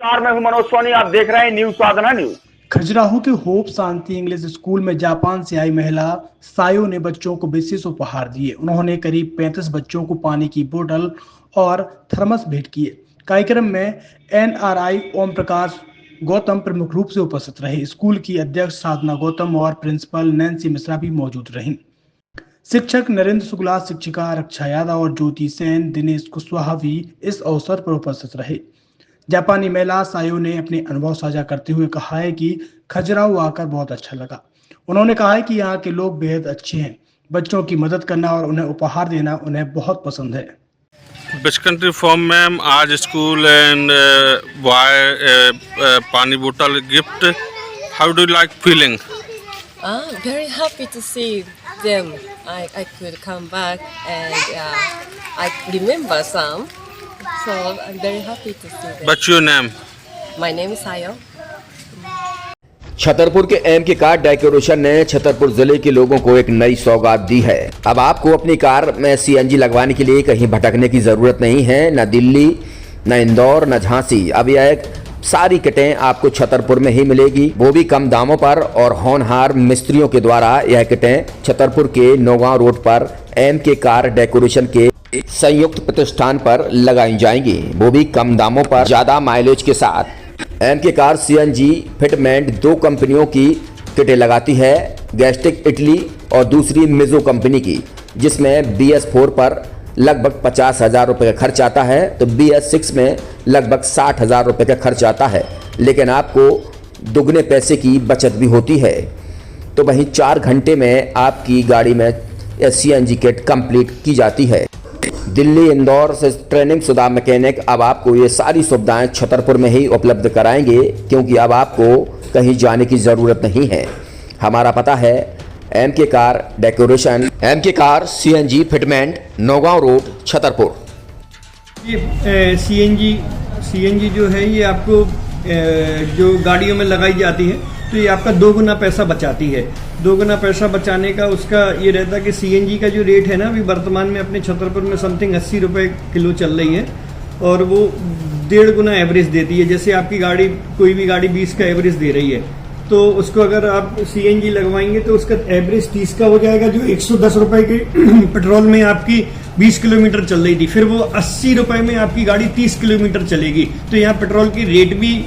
नमस्कार, मैं हूं मनोज सोनी। आप देख रहे हैं न्यूज साधना न्यूज। खजुराहो के होप शांति इंग्लिश स्कूल में जापान से आई महिला सायो ने बच्चों को विशेष उपहार दिए। उन्होंने करीब 35 बच्चों को पानी की बोतल और थर्मस भेंट किए। कार्यक्रम में एनआरआई ओम प्रकाश गौतम प्रमुख रूप से उपस्थित रहे। स्कूल की अध्यक्ष साधना गौतम और प्रिंसिपल नैन्सी मिश्रा भी मौजूद रहीं। शिक्षक नरेंद्र शुक्ला, शिक्षिका रक्षा यादव और ज्योति सेन, दिनेश कुशवाहा भी इस अवसर पर उपस्थित रहे। जापानी महिला सायो ने अपने अनुभव साझा करते हुए कहा है कि खजुराहो आकर बहुत अच्छा लगा। उन्होंने कहा है कि यहाँ के लोग बेहद अच्छे हैं। बच्चों की मदद करना और उन्हें उपहार देना उन्हें बहुत पसंद है। Which country from ma'am? आज स्कूल एंड बॉय पानी बोतल gift. How do like feeling? Very happy to see them. I could come back and I remember some. So I'm very happy to see them. What's your name? My name is Sayo. Chhatarpur के M के car decoration ने छतरपुर जिले के लोगों को एक नई सौगात दी है। अब आपको अपनी कार में सीएनजी लगवाने के लिए कहीं भटकने की जरूरत नहीं है। न दिल्ली, न इंदौर, न झांसी। अब यह एक सारी किटें आपको छतरपुर में ही मिलेगी, वो भी कम दामों पर। और होनहार मिस्त्रियों के द्वारा यह किटें छतरपुर के नौगांव रोड पर एम के कार डेकोरेशन के संयुक्त प्रतिष्ठान पर लगाई जाएंगी, वो भी कम दामों पर, ज्यादा माइलेज के साथ। एम के कार सीएनजी फिटमेंट 2 कंपनियों की किटें लगाती है, गैस्टिक इटली और दूसरी मिजो कंपनी की, जिसमें BS4 पर लगभग 50,000 रुपये का खर्च आता है, तो BS6 में लगभग 60,000 रुपये का खर्च आता है। लेकिन आपको दुगने पैसे की बचत भी होती है। तो वहीं 4 घंटे में आपकी गाड़ी में सीएनजी किट कंप्लीट की जाती है। दिल्ली, इंदौर से ट्रेनिंग शुदा मैकेनिक अब आपको ये सारी सुविधाएं छतरपुर में ही उपलब्ध कराएंगे, क्योंकि अब आपको कहीं जाने की ज़रूरत नहीं है। हमारा पता है एम के कार डेकोरेशन, एम के car CNG fitment, Naugaon road, Chhatarpur. ये सीएनजी जो है ये आपको जो गाड़ियों में लगाई जाती है, तो ये आपका 2 गुना पैसा बचाती है। 2 गुना पैसा बचाने का उसका ये रहता है कि सीएनजी का जो रेट है ना, अभी वर्तमान में अपने छतरपुर में समथिंग 80 रुपये किलो चल रही है, और वो 1.5 गुना एवरेज देती है। जैसे आपकी गाड़ी, कोई भी गाड़ी 20 का एवरेज दे रही है, तो उसको अगर आप सीएनजी लगवाएंगे तो उसका एवरेज 30 का हो जाएगा। जो 110 रुपये के पेट्रोल में आपकी 20 किलोमीटर चल रही थी, फिर वो 80 रुपये में आपकी गाड़ी 30 किलोमीटर चलेगी। तो यहाँ पेट्रोल की रेट भी,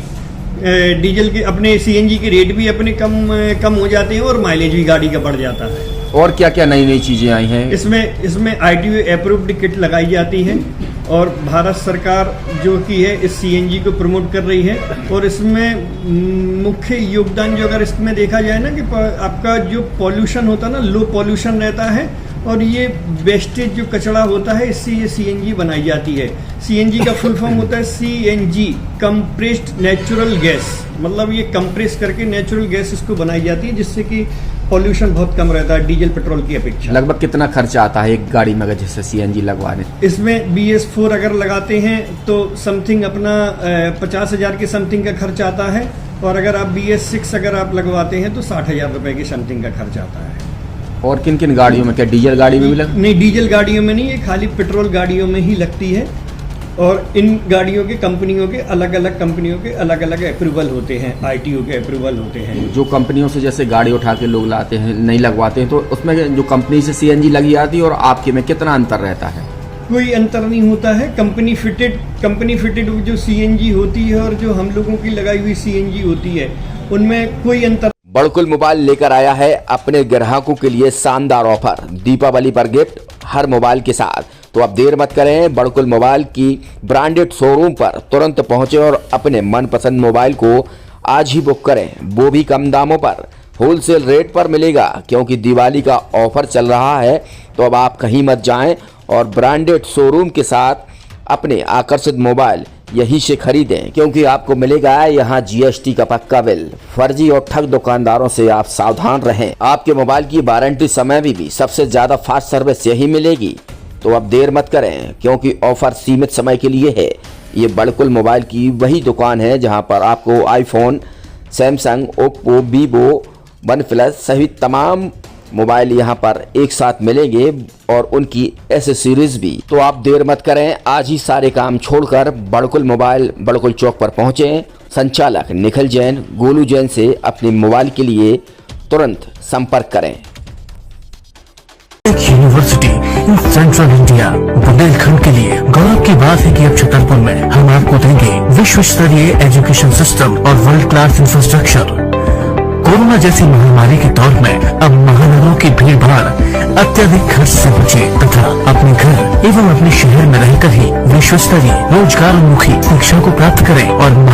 डीजल के, अपने सीएनजी के रेट भी अपने कम हो जाते हैं, और माइलेज भी गाड़ी का बढ़ जाता है। और क्या क्या नई नई चीजें आई हैं? इसमें ITO अप्रूव्ड किट लगाई जाती है, और भारत सरकार जो की है इस सीएनजी को प्रमोट कर रही है। और इसमें मुख्य योगदान जो अगर इसमें देखा जाए ना, कि आपका जो पॉल्यूशन होता है ना, लो पॉल्यूशन रहता है, और ये वेस्टेज जो कचरा होता है, इससे ये सीएनजी बनाई जाती है। सीएनजी का फुल फॉर्म होता है CNG, कंप्रेस्ड नेचुरल गैस। मतलब ये कंप्रेस करके नेचुरल गैस इसको बनाई जाती है, जिससे कि पॉल्यूशन बहुत कम रहता है डीजल पेट्रोल की अपेक्षा। लगभग कितना खर्चा आता है एक गाड़ी में अगर जैसे सीएनजी लगवाने? इसमें BS4 अगर लगाते हैं तो समथिंग अपना 50,000 के समथिंग का खर्च आता है, और अगर आप BS6 अगर आप लगवाते हैं तो 60,000 रुपये के समथिंग का खर्च आता है। और किन किन गाड़ियों में? क्या डीजल गाड़ी में भी नहीं, डीजल गाड़ियों में नहीं, ये खाली पेट्रोल गाड़ियों में ही लगती है। और इन गाड़ियों के कंपनियों के अलग अलग अप्रूवल होते हैं, ITO के अप्रूवल होते हैं। जो कंपनियों से जैसे गाड़ी उठा के लोग लाते हैं, नहीं लगवाते हैं, तो उसमें जो कंपनी से सीएनजी लगी जाती है और आपके में कितना अंतर रहता है? कोई अंतर नहीं होता है। कंपनी फिटेड जो सीएनजी होती है और जो हम लोगों की लगाई हुई सीएनजी होती है, उनमें कोई अंतर। बड़कुल मोबाइल लेकर आया है अपने ग्राहकों के लिए शानदार ऑफर, दीपावली पर गिफ्ट हर मोबाइल के साथ। तो अब देर मत करें, बड़कुल मोबाइल की ब्रांडेड शोरूम पर तुरंत पहुंचे और अपने मनपसंद मोबाइल को आज ही बुक करें, वो भी कम दामों पर, होलसेल रेट पर मिलेगा, क्योंकि दिवाली का ऑफर चल रहा है। तो अब आप कहीं मत जाएं और ब्रांडेड शोरूम के साथ अपने आकर्षित मोबाइल यहीं से खरीदें, क्योंकि आपको मिलेगा यहाँ GST का पक्का बिल। फर्जी और ठग दुकानदारों से आप सावधान रहें। आपके मोबाइल की वारंटी समय में भी सबसे ज्यादा फास्ट सर्विस यही मिलेगी। तो अब देर मत करें, क्योंकि ऑफर सीमित समय के लिए है। ये बड़कुल मोबाइल की वही दुकान है जहां पर आपको iPhone, Samsung, Oppo, Vivo, OnePlus सहित तमाम मोबाइल यहाँ पर एक साथ मिलेंगे और उनकी एसेसरीज भी। तो आप देर मत करें, आज ही सारे काम छोड़कर बड़कुल मोबाइल बड़कुल चौक पर पहुंचे। संचालक निखिल जैन, गोलू जैन से अपने मोबाइल के लिए तुरंत संपर्क करें। University in central India Bundelkhand के लिए गौरव की बात है कि अब छतरपुर में हम आपको देंगे विश्व स्तरीय एजुकेशन सिस्टम और वर्ल्ड क्लास इंफ्रास्ट्रक्चर। कोरोना जैसी महामारी के दौर में अब महानगरों की भीड़ भाड़ अत्यधिक खर्च से बचे तथा अपने घर एवं अपने शहर में रहकर ही विश्व स्तरीय रोजगार उन्मुखी शिक्षा को प्राप्त करें और